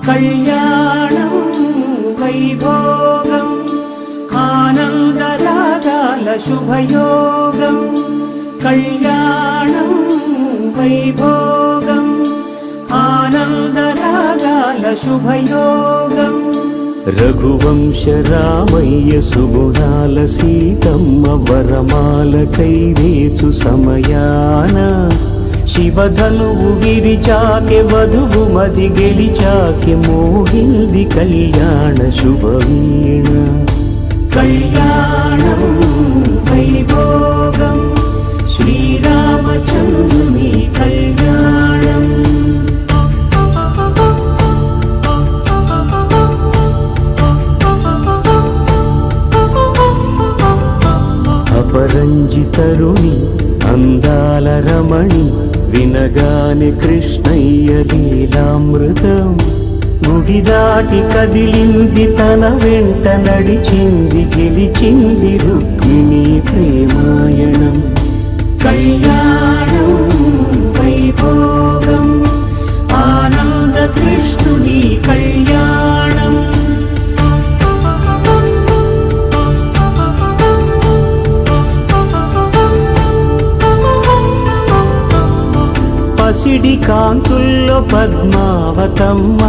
కళ్యాణం వైభోగం ఆనందరాగాల శుభయోగం కళ్యాణం వైభోగం ఆనందరాగాల శుభయోగం రఘువంశ రామయ్య సుగుణాల సీతమ్మ వరమాల కైవేచు సమయాన శివధనువు విరిచాకె వధువు మది గెలిచాకె మోగింది కళ్యాణ శుభవీణ కళ్యాణం వైభోగం శ్రీరామచంద్రుని కళ్యాణం అపరంజితరుణి అందాల రమణి వినగానే కృష్ణయ్య లీలామృతం గుడి దాటి కదిలింది తన వెంట నడిచింది గెలిచింది రుక్మిణి ప్రేమాయణం కళ్యాణం వైభోగం ఆనంద కృష్ణుని కళ్యాణం పసిడి కాంతుల్లో పద్మావతమ్మ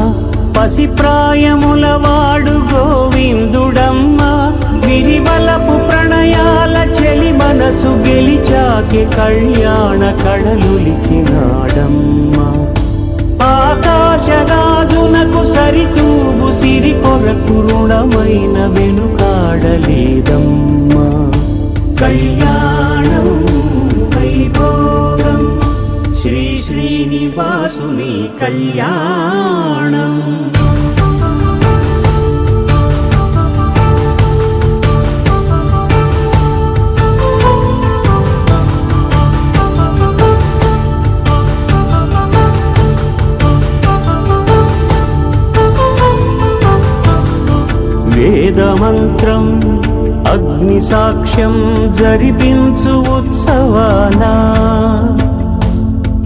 పసిప్రాయముల వాడు గోవిందుడమ్మ విరివలపు ప్రణయాల చెలి మనసు గెలిచాకె కళ్యాణ కళలులికినాడమ్మ ఆకాశరాజునకు సరితూగు సిరి కొరకు రుణమైన వెనుకాడలేదమ్మా కళ్యాణం వైభోగం శ్రీ శ్రీనివాసుని కళ్యాణం వేదమంత్రం అగ్ని సాక్ష్యం జరిపించు ఉత్సవానా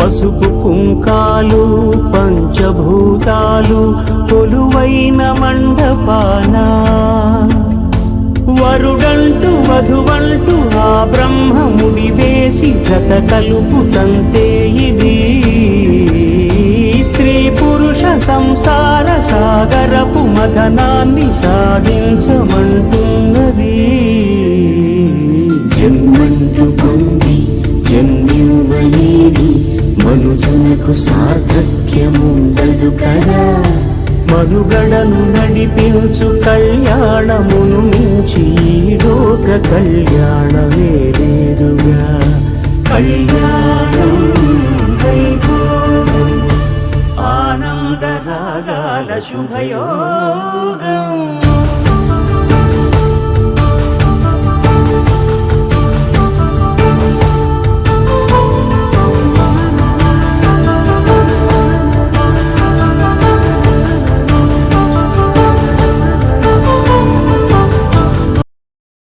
పసుపు కుంకాలు పంచభూతాలు కొలువైన మండపాన వరుడంటూ వధువంటూ ఆ బ్రహ్మముడి వేసి జత కలుపుతంతే ఇది స్త్రీ పురుష సంసార సాగరపు మథనాన్ని సాగించమంటున్నది జన్మంటూ పొంది జన్మివ్వలేని మనుజునకు సార్థక్యముండదు కదా మనుగడను నడిపించు కళ్యాణమును మించి ఈ లోక కళ్యాణమే లేదుగా కళ్యాణం వైభోగం ఆనందరాగాల శుభయోగం